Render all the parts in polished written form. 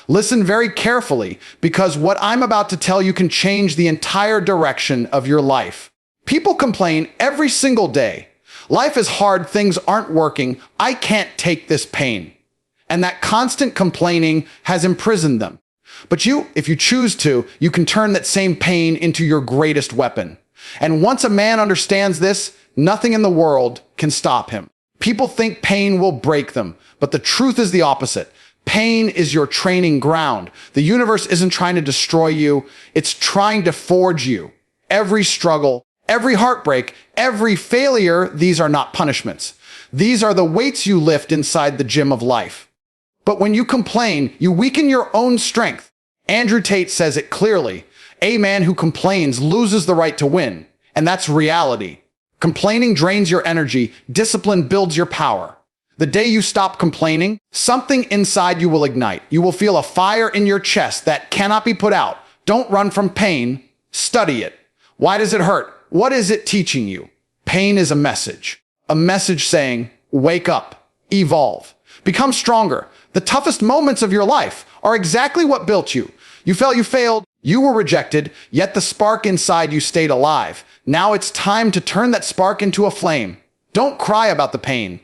Listen very carefully, because what I'm about to tell you can change the entire direction of your life. People complain every single day. Life is hard, things aren't working, I can't take this pain. And that constant complaining has imprisoned them. But if you choose to, you can turn that same pain into your greatest weapon. And once a man understands this, nothing in the world can stop him. People think pain will break them, but the truth is the opposite. Pain is your training ground. The universe isn't trying to destroy you, it's trying to forge you. Every struggle, every heartbreak, every failure, these are not punishments. These are the weights you lift inside the gym of life. But when you complain, you weaken your own strength. Andrew Tate says it clearly. A man who complains loses the right to win. And that's reality. Complaining drains your energy. Discipline builds your power. The day you stop complaining, something inside you will ignite. You will feel a fire in your chest that cannot be put out. Don't run from pain. Study it. Why does it hurt? What is it teaching you? Pain is a message. A message saying, wake up, evolve, become stronger. The toughest moments of your life are exactly what built you. You felt you failed, you were rejected, yet the spark inside you stayed alive. Now it's time to turn that spark into a flame. Don't cry about the pain.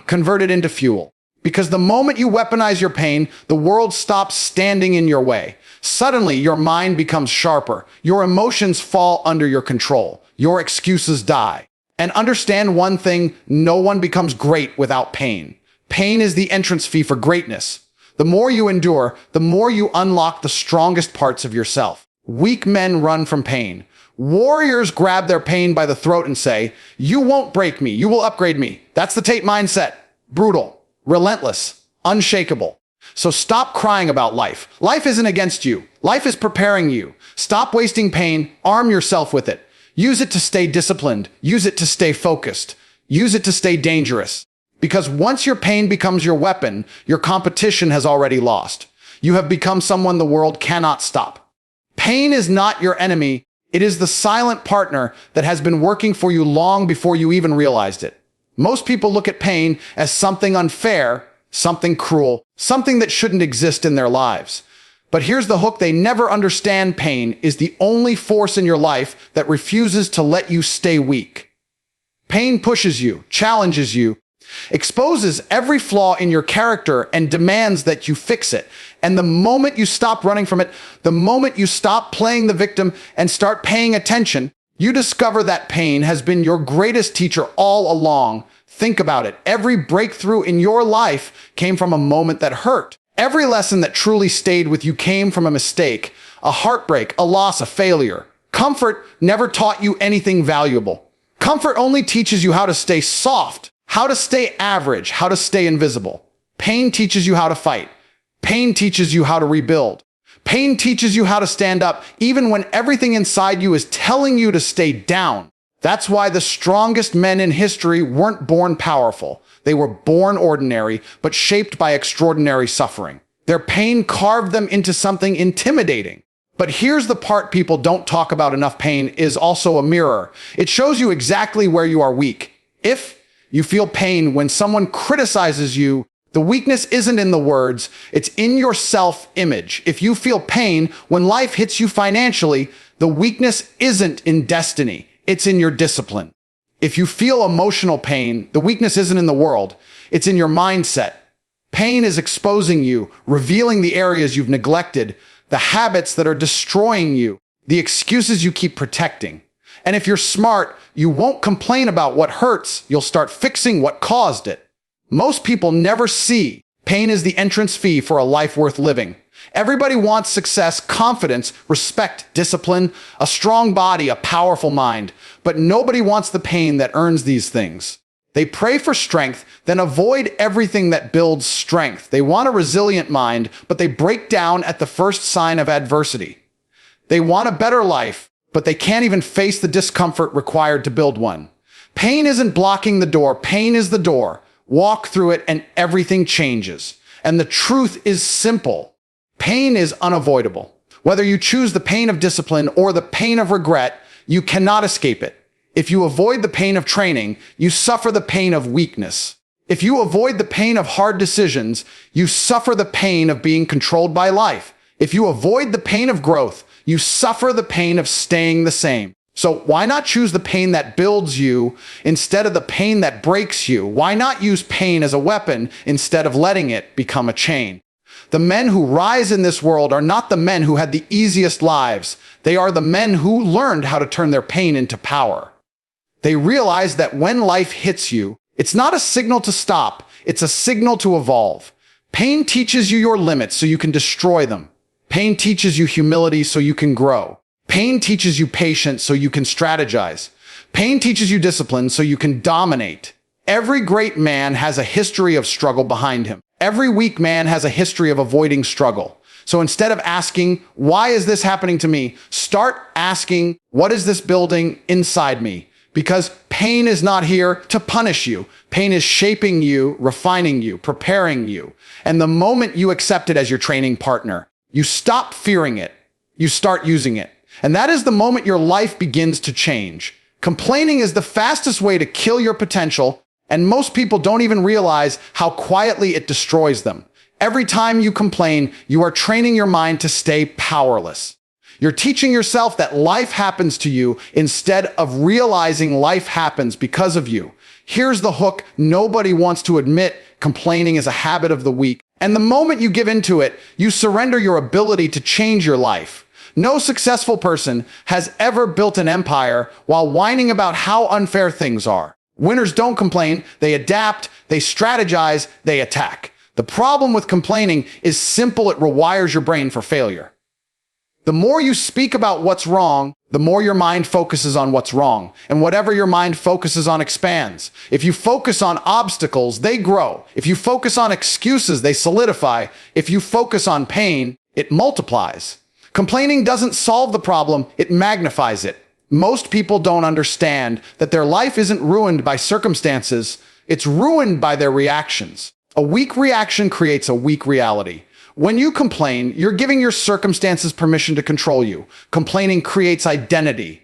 Convert it into fuel. Because the moment you weaponize your pain, the world stops standing in your way. Suddenly, your mind becomes sharper. Your emotions fall under your control. Your excuses die. And understand one thing, no one becomes great without pain. Pain is the entrance fee for greatness. The more you endure, the more you unlock the strongest parts of yourself. Weak men run from pain. Warriors grab their pain by the throat and say, you won't break me, you will upgrade me. That's the Tate mindset. Brutal, relentless, unshakable. So stop crying about life. Life isn't against you. Life is preparing you. Stop wasting pain. Arm yourself with it. Use it to stay disciplined. Use it to stay focused. Use it to stay dangerous. Because once your pain becomes your weapon, your competition has already lost. You have become someone the world cannot stop. Pain is not your enemy. It is the silent partner that has been working for you long before you even realized it. Most people look at pain as something unfair, something cruel, something that shouldn't exist in their lives. But here's the hook: they never understand pain is the only force in your life that refuses to let you stay weak. Pain pushes you, challenges you, exposes every flaw in your character and demands that you fix it. And the moment you stop running from it, the moment you stop playing the victim and start paying attention, you discover that pain has been your greatest teacher all along. Think about it. Every breakthrough in your life came from a moment that hurt. Every lesson that truly stayed with you came from a mistake, a heartbreak, a loss, a failure. Comfort never taught you anything valuable. Comfort only teaches you how to stay soft, how to stay average, how to stay invisible. Pain teaches you how to fight. Pain teaches you how to rebuild. Pain teaches you how to stand up, even when everything inside you is telling you to stay down. That's why the strongest men in history weren't born powerful. They were born ordinary, but shaped by extraordinary suffering. Their pain carved them into something intimidating. But here's the part people don't talk about enough: pain is also a mirror. It shows you exactly where you are weak. If you feel pain when someone criticizes you, the weakness isn't in the words, it's in your self-image. If you feel pain when life hits you financially, the weakness isn't in destiny, it's in your discipline. If you feel emotional pain, the weakness isn't in the world, it's in your mindset. Pain is exposing you, revealing the areas you've neglected, the habits that are destroying you, the excuses you keep protecting. And if you're smart, you won't complain about what hurts, you'll start fixing what caused it. Most people never see pain as the entrance fee for a life worth living. Everybody wants success, confidence, respect, discipline, a strong body, a powerful mind, but nobody wants the pain that earns these things. They pray for strength, then avoid everything that builds strength. They want a resilient mind, but they break down at the first sign of adversity. They want a better life, but they can't even face the discomfort required to build one. Pain isn't blocking the door, pain is the door. Walk through it and everything changes. And the truth is simple. Pain is unavoidable. Whether you choose the pain of discipline or the pain of regret, you cannot escape it. If you avoid the pain of training, you suffer the pain of weakness. If you avoid the pain of hard decisions, you suffer the pain of being controlled by life. If you avoid the pain of growth, you suffer the pain of staying the same. So why not choose the pain that builds you instead of the pain that breaks you? Why not use pain as a weapon instead of letting it become a chain? The men who rise in this world are not the men who had the easiest lives. They are the men who learned how to turn their pain into power. They realize that when life hits you, it's not a signal to stop, it's a signal to evolve. Pain teaches you your limits so you can destroy them. Pain teaches you humility so you can grow. Pain teaches you patience so you can strategize. Pain teaches you discipline so you can dominate. Every great man has a history of struggle behind him. Every weak man has a history of avoiding struggle. So instead of asking, why is this happening to me? Start asking, what is this building inside me? Because pain is not here to punish you. Pain is shaping you, refining you, preparing you. And the moment you accept it as your training partner, you stop fearing it. You start using it. And that is the moment your life begins to change. Complaining is the fastest way to kill your potential, and most people don't even realize how quietly it destroys them. Every time you complain, you are training your mind to stay powerless. You're teaching yourself that life happens to you instead of realizing life happens because of you. Here's the hook nobody wants to admit: complaining is a habit of the weak. And the moment you give into it, you surrender your ability to change your life. No successful person has ever built an empire while whining about how unfair things are. Winners don't complain, they adapt, they strategize, they attack. The problem with complaining is simple: it rewires your brain for failure. The more you speak about what's wrong, the more your mind focuses on what's wrong. And whatever your mind focuses on expands. If you focus on obstacles, they grow. If you focus on excuses, they solidify. If you focus on pain, it multiplies. Complaining doesn't solve the problem, it magnifies it. Most people don't understand that their life isn't ruined by circumstances, it's ruined by their reactions. A weak reaction creates a weak reality. When you complain, you're giving your circumstances permission to control you. Complaining creates identity.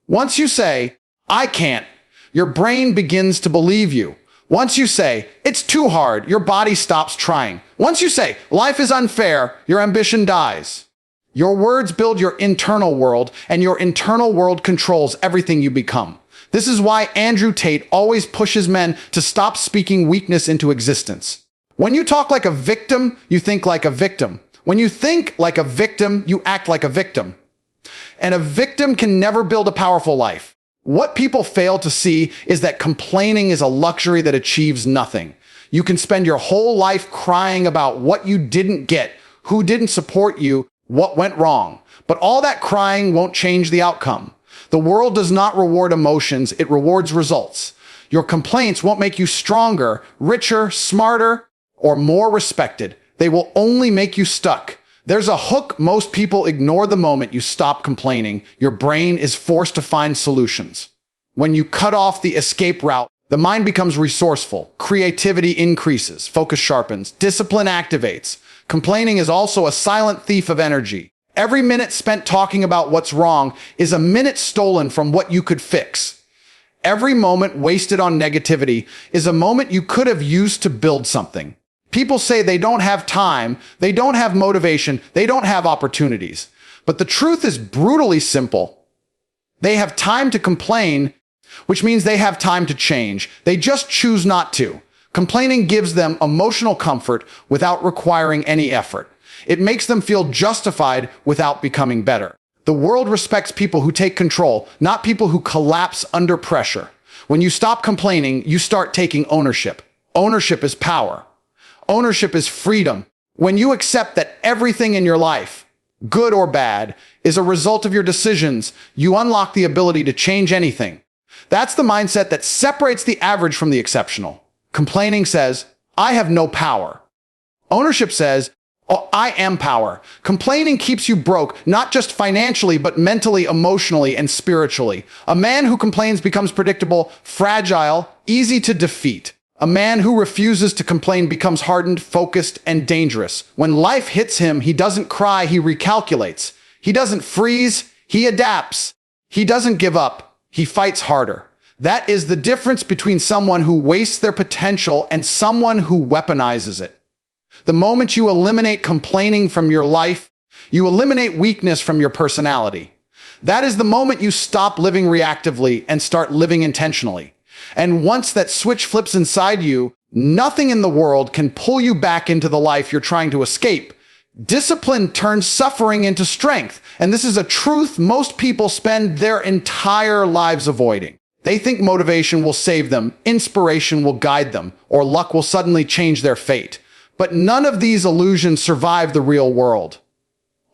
Once you say, I can't, your brain begins to believe you. Once you say, it's too hard, your body stops trying. Once you say, life is unfair, your ambition dies. Your words build your internal world, and your internal world controls everything you become. This is why Andrew Tate always pushes men to stop speaking weakness into existence. When you talk like a victim, you think like a victim. When you think like a victim, you act like a victim. And a victim can never build a powerful life. What people fail to see is that complaining is a luxury that achieves nothing. You can spend your whole life crying about what you didn't get, who didn't support you, what went wrong. But all that crying won't change the outcome. The world does not reward emotions, it rewards results. Your complaints won't make you stronger, richer, smarter, or more respected. They will only make you stuck. There's a hook most people ignore. The moment you stop complaining, your brain is forced to find solutions. When you cut off the escape route, the mind becomes resourceful, creativity increases, focus sharpens, discipline activates. Complaining is also a silent thief of energy. Every minute spent talking about what's wrong is a minute stolen from what you could fix. Every moment wasted on negativity is a moment you could have used to build something. People say they don't have time, they don't have motivation, they don't have opportunities. But the truth is brutally simple. They have time to complain, which means they have time to change. They just choose not to. Complaining gives them emotional comfort without requiring any effort. It makes them feel justified without becoming better. The world respects people who take control, not people who collapse under pressure. When you stop complaining, you start taking ownership. Ownership is power. Ownership is freedom. When you accept that everything in your life, good or bad, is a result of your decisions, you unlock the ability to change anything. That's the mindset that separates the average from the exceptional. Complaining says, I have no power. Ownership says, oh, I am power. Complaining keeps you broke, not just financially, but mentally, emotionally, and spiritually. A man who complains becomes predictable, fragile, easy to defeat. A man who refuses to complain becomes hardened, focused, and dangerous. When life hits him, he doesn't cry, he recalculates. He doesn't freeze, he adapts. He doesn't give up, he fights harder. That is the difference between someone who wastes their potential and someone who weaponizes it. The moment you eliminate complaining from your life, you eliminate weakness from your personality. That is the moment you stop living reactively and start living intentionally. And once that switch flips inside you, nothing in the world can pull you back into the life you're trying to escape. Discipline turns suffering into strength, and this is a truth most people spend their entire lives avoiding. They think motivation will save them, inspiration will guide them, or luck will suddenly change their fate. But none of these illusions survive the real world.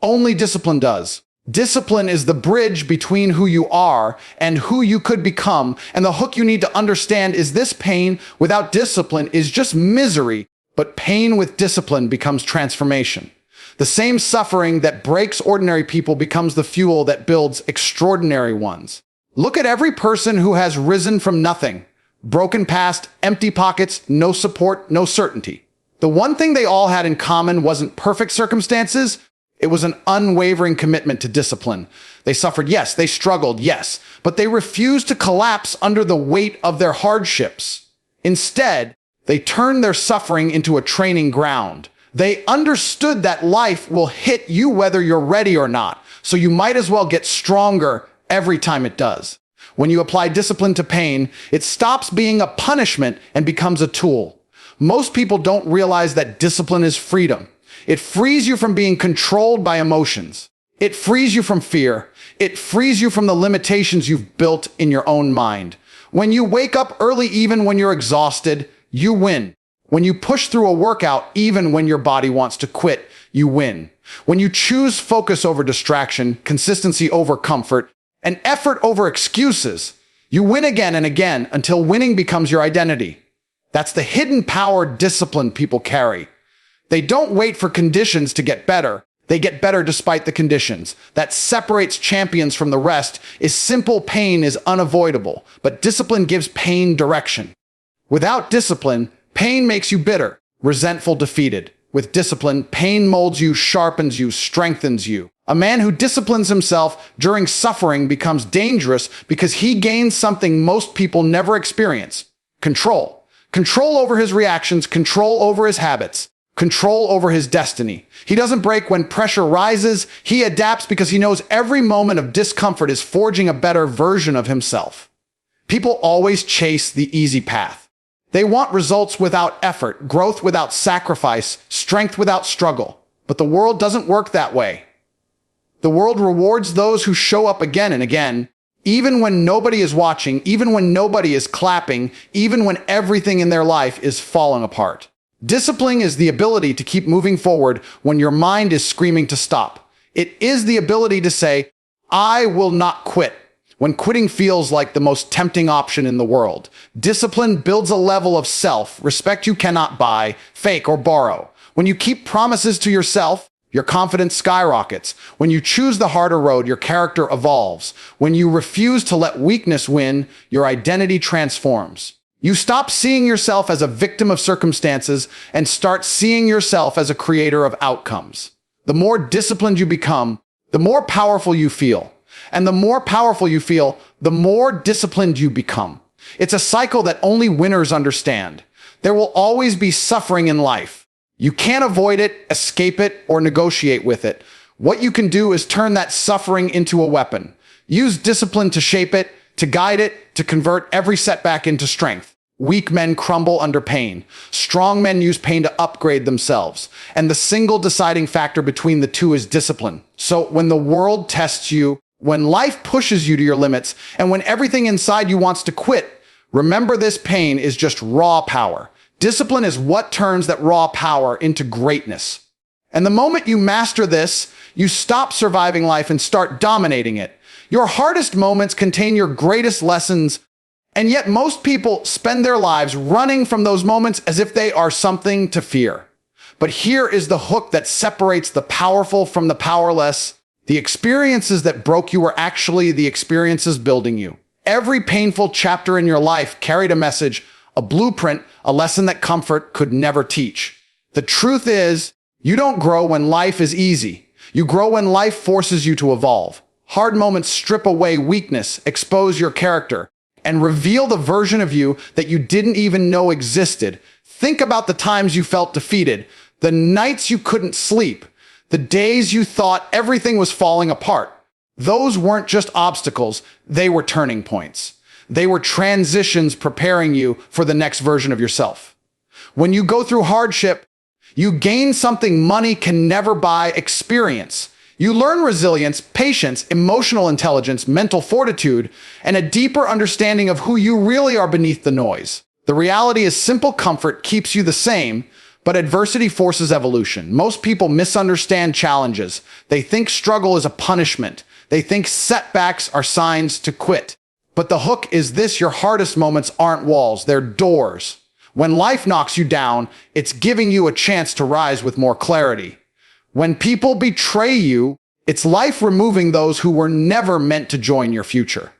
Only discipline does. Discipline is the bridge between who you are and who you could become, and the hook you need to understand is this: pain without discipline is just misery, but pain with discipline becomes transformation. The same suffering that breaks ordinary people becomes the fuel that builds extraordinary ones. Look at every person who has risen from nothing. Broken past, empty pockets, no support, no certainty. The one thing they all had in common wasn't perfect circumstances. It was an unwavering commitment to discipline. They suffered, yes. They struggled, yes. But they refused to collapse under the weight of their hardships. Instead, they turned their suffering into a training ground. They understood that life will hit you whether you're ready or not, so you might as well get stronger every time it does. When you apply discipline to pain, it stops being a punishment and becomes a tool. Most people don't realize that discipline is freedom. It frees you from being controlled by emotions. It frees you from fear. It frees you from the limitations you've built in your own mind. When you wake up early, even when you're exhausted, you win. When you push through a workout, even when your body wants to quit, you win. When you choose focus over distraction, consistency over comfort, and effort over excuses, you win again and again until winning becomes your identity. That's the hidden power discipline people carry. They don't wait for conditions to get better. They get better despite the conditions. That separates champions from the rest is simple: pain is unavoidable, but discipline gives pain direction. Without discipline, pain makes you bitter, resentful, defeated. With discipline, pain molds you, sharpens you, strengthens you. A man who disciplines himself during suffering becomes dangerous because he gains something most people never experience: control. Control over his reactions, control over his habits, control over his destiny. He doesn't break when pressure rises. He adapts because he knows every moment of discomfort is forging a better version of himself. People always chase the easy path. They want results without effort, growth without sacrifice, strength without struggle. But the world doesn't work that way. The world rewards those who show up again and again, even when nobody is watching, even when nobody is clapping, even when everything in their life is falling apart. Discipline is the ability to keep moving forward when your mind is screaming to stop. It is the ability to say, "I will not quit," when quitting feels like the most tempting option in the world. Discipline builds a level of self-respect you cannot buy, fake, or borrow. When you keep promises to yourself, your confidence skyrockets. When you choose the harder road, your character evolves. When you refuse to let weakness win, your identity transforms. You stop seeing yourself as a victim of circumstances and start seeing yourself as a creator of outcomes. The more disciplined you become, the more powerful you feel. And the more powerful you feel, the more disciplined you become. It's a cycle that only winners understand. There will always be suffering in life. You can't avoid it, escape it, or negotiate with it. What you can do is turn that suffering into a weapon. Use discipline to shape it, to guide it, to convert every setback into strength. Weak men crumble under pain. Strong men use pain to upgrade themselves. And the single deciding factor between the two is discipline. So when the world tests you, when life pushes you to your limits, and when everything inside you wants to quit, remember this: pain is just raw power. Discipline is what turns that raw power into greatness. And the moment you master this, you stop surviving life and start dominating it. Your hardest moments contain your greatest lessons, and yet most people spend their lives running from those moments as if they are something to fear. But here is the hook that separates the powerful from the powerless. The experiences that broke you were actually the experiences building you. Every painful chapter in your life carried a message, a blueprint, a lesson that comfort could never teach. The truth is, you don't grow when life is easy. You grow when life forces you to evolve. Hard moments strip away weakness, expose your character, and reveal the version of you that you didn't even know existed. Think about the times you felt defeated, the nights you couldn't sleep, the days you thought everything was falling apart. Those weren't just obstacles, they were turning points. They were transitions preparing you for the next version of yourself. When you go through hardship, you gain something money can never buy: experience. You learn resilience, patience, emotional intelligence, mental fortitude, and a deeper understanding of who you really are beneath the noise. The reality is simple comfort keeps you the same, but adversity forces evolution. Most people misunderstand challenges. They think struggle is a punishment. They think setbacks are signs to quit. But the hook is this: your hardest moments aren't walls, they're doors. When life knocks you down, it's giving you a chance to rise with more clarity. When people betray you, it's life removing those who were never meant to join your future.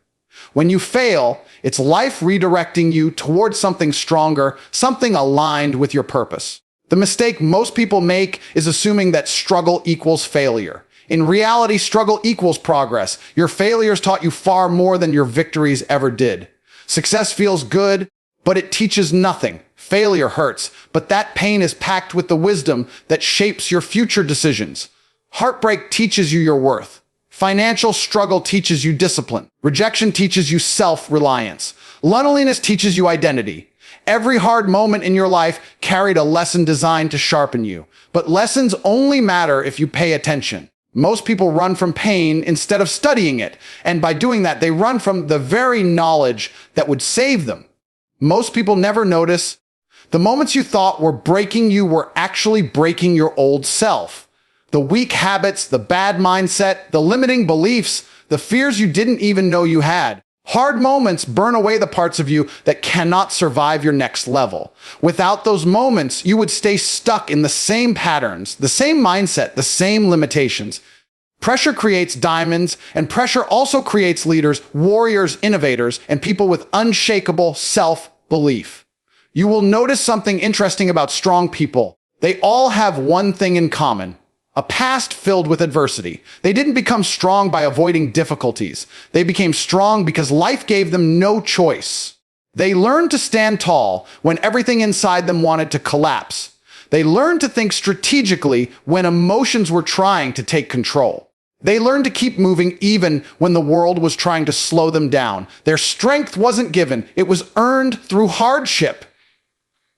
When you fail, it's life redirecting you towards something stronger, something aligned with your purpose. The mistake most people make is assuming that struggle equals failure. In reality, struggle equals progress. Your failures taught you far more than your victories ever did. Success feels good, but it teaches nothing. Failure hurts, but that pain is packed with the wisdom that shapes your future decisions. Heartbreak teaches you your worth. Financial struggle teaches you discipline. Rejection teaches you self-reliance. Loneliness teaches you identity. Every hard moment in your life carried a lesson designed to sharpen you. But lessons only matter if you pay attention. Most people run from pain instead of studying it, and by doing that, they run from the very knowledge that would save them. Most people never notice the moments you thought were breaking you were actually breaking your old self. The weak habits, the bad mindset, the limiting beliefs, the fears you didn't even know you had. Hard moments burn away the parts of you that cannot survive your next level. Without those moments, you would stay stuck in the same patterns, the same mindset, the same limitations. Pressure creates diamonds, and pressure also creates leaders, warriors, innovators, and people with unshakable self-belief. You will notice something interesting about strong people. They all have one thing in common: a past filled with adversity. They didn't become strong by avoiding difficulties. They became strong because life gave them no choice. They learned to stand tall when everything inside them wanted to collapse. They learned to think strategically when emotions were trying to take control. They learned to keep moving even when the world was trying to slow them down. Their strength wasn't given, it was earned through hardship.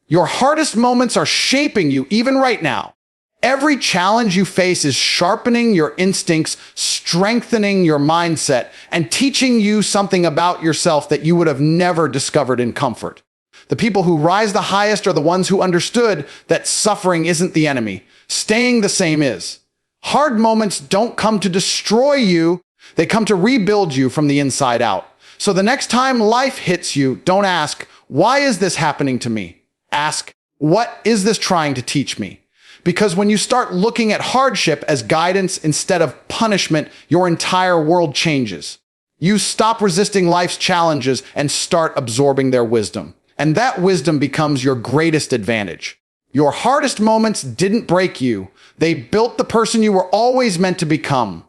Your hardest moments are shaping you even right now. Every challenge you face is sharpening your instincts, strengthening your mindset, and teaching you something about yourself that you would have never discovered in comfort. The people who rise the highest are the ones who understood that suffering isn't the enemy. Staying the same is. Hard moments don't come to destroy you. They come to rebuild you from the inside out. So the next time life hits you, don't ask, "Why is this happening to me?" Ask, "What is this trying to teach me?" Because when you start looking at hardship as guidance instead of punishment, your entire world changes. You stop resisting life's challenges and start absorbing their wisdom. And that wisdom becomes your greatest advantage. Your hardest moments didn't break you. They built the person you were always meant to become.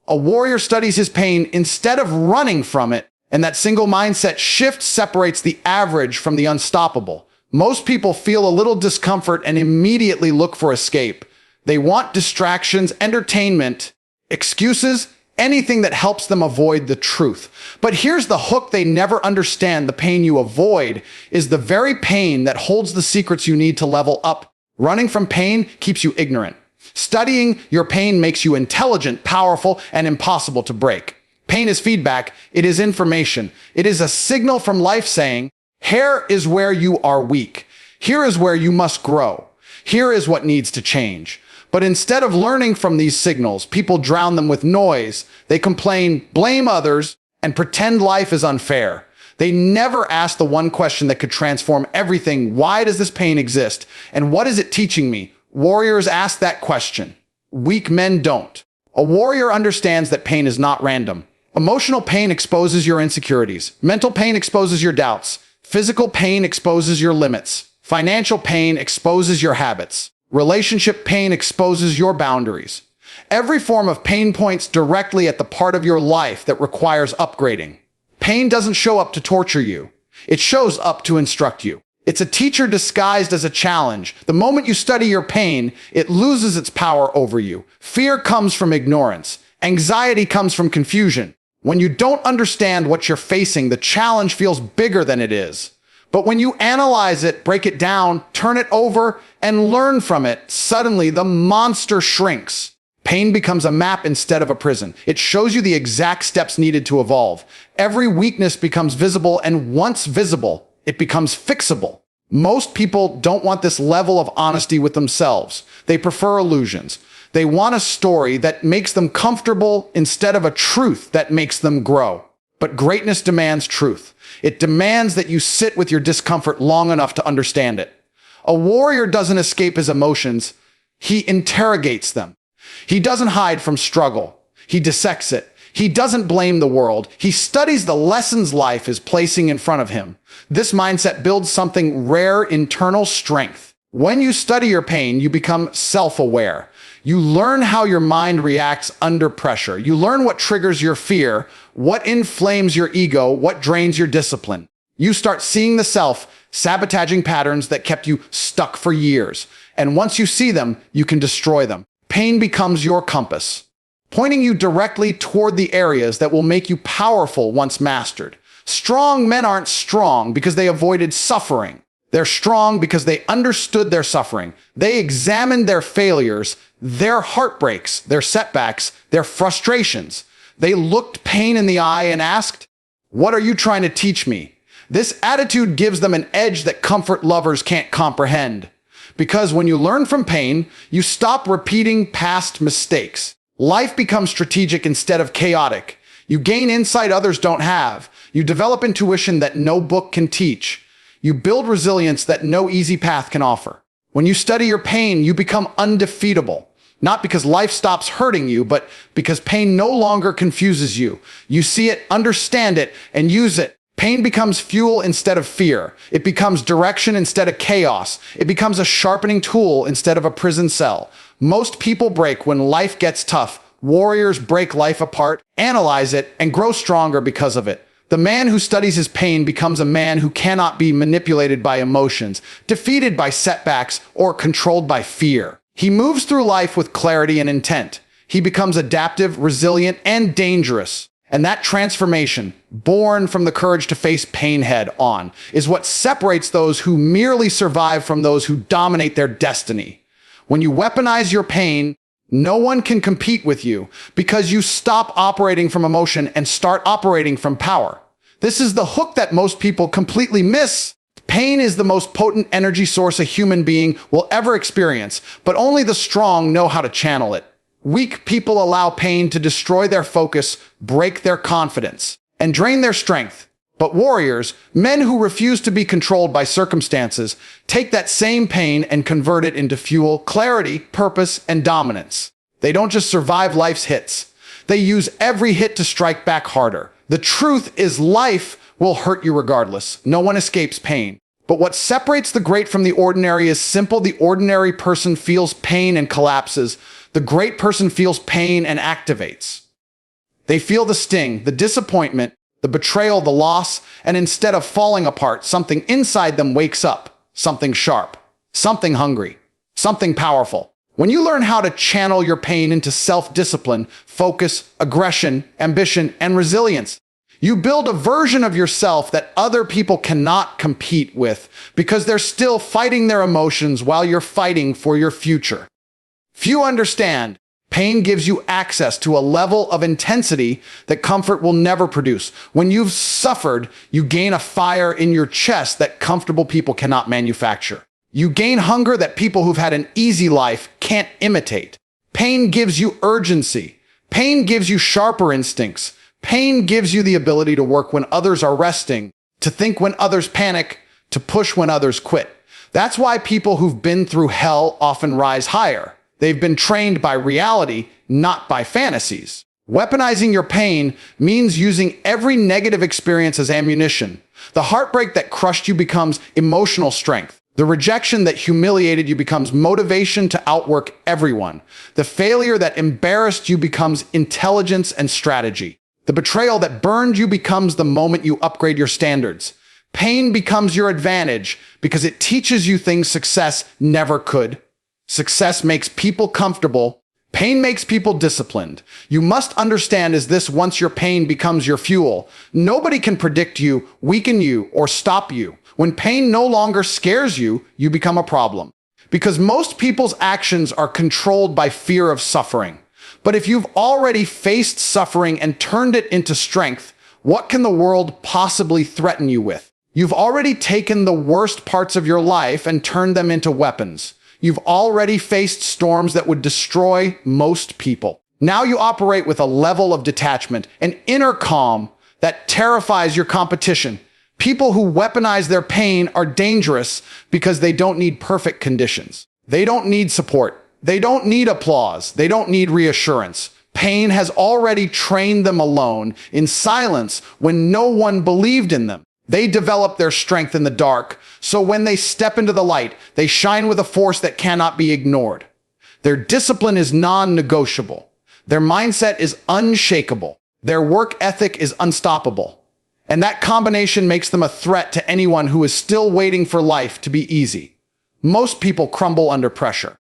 A warrior studies his pain instead of running from it, and that single mindset shift separates the average from the unstoppable. Most people feel a little discomfort and immediately look for escape. They want distractions, entertainment, excuses, anything that helps them avoid the truth. But here's the hook they never understand: the pain you avoid is the very pain that holds the secrets you need to level up. Running from pain keeps you ignorant. Studying your pain makes you intelligent, powerful, and impossible to break. Pain is feedback. It is information. It is a signal from life saying, "Here is where you are weak. Here is where you must grow. Here is what needs to change." But instead of learning from these signals, people drown them with noise. They complain, blame others, and pretend life is unfair. They never ask the one question that could transform everything: why does this pain exist? And what is it teaching me? Warriors ask that question. Weak men don't. A warrior understands that pain is not random. Emotional pain exposes your insecurities. Mental pain exposes your doubts. Physical pain exposes your limits. Financial pain exposes your habits. Relationship pain exposes your boundaries. Every form of pain points directly at the part of your life that requires upgrading. Pain doesn't show up to torture you. It shows up to instruct you. It's a teacher disguised as a challenge. The moment you study your pain, it loses its power over you. Fear comes from ignorance. Anxiety comes from confusion. When you don't understand what you're facing, the challenge feels bigger than it is. But when you analyze it, break it down, turn it over, and learn from it, suddenly the monster shrinks. Pain becomes a map instead of a prison. It shows you the exact steps needed to evolve. Every weakness becomes visible, and once visible, it becomes fixable. Most people don't want this level of honesty with themselves. They prefer illusions. They want a story that makes them comfortable instead of a truth that makes them grow. But greatness demands truth. It demands that you sit with your discomfort long enough to understand it. A warrior doesn't escape his emotions. He interrogates them. He doesn't hide from struggle. He dissects it. He doesn't blame the world. He studies the lessons life is placing in front of him. This mindset builds something rare: internal strength. When you study your pain, you become self-aware. You learn how your mind reacts under pressure. You learn what triggers your fear, what inflames your ego, what drains your discipline. You start seeing the self-sabotaging patterns that kept you stuck for years. And once you see them, you can destroy them. Pain becomes your compass, pointing you directly toward the areas that will make you powerful once mastered. Strong men aren't strong because they avoided suffering. They're strong because they understood their suffering. They examined their failures, their heartbreaks, their setbacks, their frustrations. They looked pain in the eye and asked, "What are you trying to teach me?" This attitude gives them an edge that comfort lovers can't comprehend. Because when you learn from pain, you stop repeating past mistakes. Life becomes strategic instead of chaotic. You gain insight others don't have. You develop intuition that no book can teach. You build resilience that no easy path can offer. When you study your pain, you become undefeatable. Not because life stops hurting you, but because pain no longer confuses you. You see it, understand it, and use it. Pain becomes fuel instead of fear. It becomes direction instead of chaos. It becomes a sharpening tool instead of a prison cell. Most people break when life gets tough. Warriors break life apart, analyze it, and grow stronger because of it. The man who studies his pain becomes a man who cannot be manipulated by emotions, defeated by setbacks, or controlled by fear. He moves through life with clarity and intent. He becomes adaptive, resilient, and dangerous. And that transformation, born from the courage to face pain head on, is what separates those who merely survive from those who dominate their destiny. When you weaponize your pain, no one can compete with you because you stop operating from emotion and start operating from power. This is the hook that most people completely miss. Pain is the most potent energy source a human being will ever experience, but only the strong know how to channel it. Weak people allow pain to destroy their focus, break their confidence, and drain their strength. But warriors, men who refuse to be controlled by circumstances, take that same pain and convert it into fuel, clarity, purpose, and dominance. They don't just survive life's hits. They use every hit to strike back harder. The truth is, life will hurt you regardless. No one escapes pain. But what separates the great from the ordinary is simple. The ordinary person feels pain and collapses. The great person feels pain and activates. They feel the sting, the disappointment, the betrayal, the loss, and instead of falling apart, something inside them wakes up. Something sharp, something hungry, something powerful. When you learn how to channel your pain into self-discipline, focus, aggression, ambition, and resilience, you build a version of yourself that other people cannot compete with because they're still fighting their emotions while you're fighting for your future. Few understand, pain gives you access to a level of intensity that comfort will never produce. When you've suffered, you gain a fire in your chest that comfortable people cannot manufacture. You gain hunger that people who've had an easy life can't imitate. Pain gives you urgency. Pain gives you sharper instincts. Pain gives you the ability to work when others are resting, to think when others panic, to push when others quit. That's why people who've been through hell often rise higher. They've been trained by reality, not by fantasies. Weaponizing your pain means using every negative experience as ammunition. The heartbreak that crushed you becomes emotional strength. The rejection that humiliated you becomes motivation to outwork everyone. The failure that embarrassed you becomes intelligence and strategy. The betrayal that burned you becomes the moment you upgrade your standards. Pain becomes your advantage because it teaches you things success never could. Success makes people comfortable. Pain makes people disciplined. You must understand is this: once your pain becomes your fuel, nobody can predict you, weaken you, or stop you. When pain no longer scares you, you become a problem. Because most people's actions are controlled by fear of suffering. But if you've already faced suffering and turned it into strength, what can the world possibly threaten you with? You've already taken the worst parts of your life and turned them into weapons. You've already faced storms that would destroy most people. Now you operate with a level of detachment, an inner calm that terrifies your competition. People who weaponize their pain are dangerous because they don't need perfect conditions. They don't need support. They don't need applause. They don't need reassurance. Pain has already trained them alone, in silence, when no one believed in them. They develop their strength in the dark, so when they step into the light, they shine with a force that cannot be ignored. Their discipline is non-negotiable. Their mindset is unshakable. Their work ethic is unstoppable. And that combination makes them a threat to anyone who is still waiting for life to be easy. Most people crumble under pressure.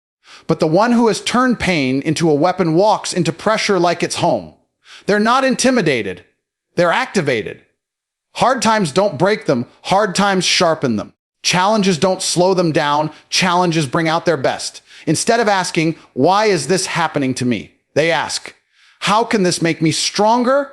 But the one who has turned pain into a weapon walks into pressure like it's home. They're not intimidated. They're activated. Hard times don't break them. Hard times sharpen them. Challenges don't slow them down. Challenges bring out their best. Instead of asking, why is this happening to me? They ask, how can this make me stronger?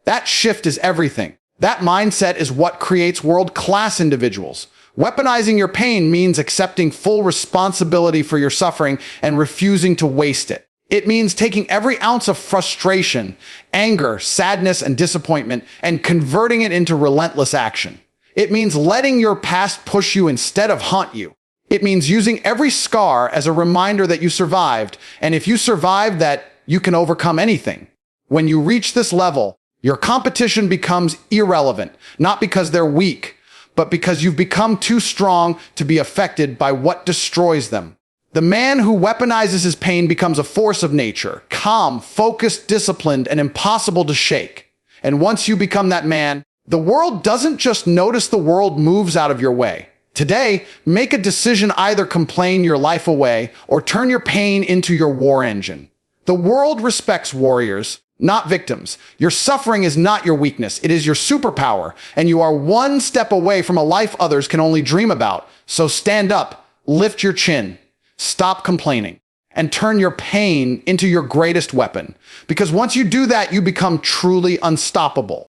That shift is everything. That mindset is what creates world-class individuals. Weaponizing your pain means accepting full responsibility for your suffering and refusing to waste it. It means taking every ounce of frustration, anger, sadness, and disappointment and converting it into relentless action. It means letting your past push you instead of haunt you. It means using every scar as a reminder that you survived, and if you survived that, you can overcome anything. When you reach this level, your competition becomes irrelevant, not because they're weak, but because you've become too strong to be affected by what destroys them. The man who weaponizes his pain becomes a force of nature, calm, focused, disciplined, and impossible to shake. And once you become that man, the world doesn't just notice, the world moves out of your way. Today, make a decision: either complain your life away or turn your pain into your war engine. The world respects warriors, not victims. Your suffering is not your weakness. It is your superpower, and you are one step away from a life others can only dream about. So stand up, lift your chin, stop complaining, and turn your pain into your greatest weapon. Because once you do that, you become truly unstoppable.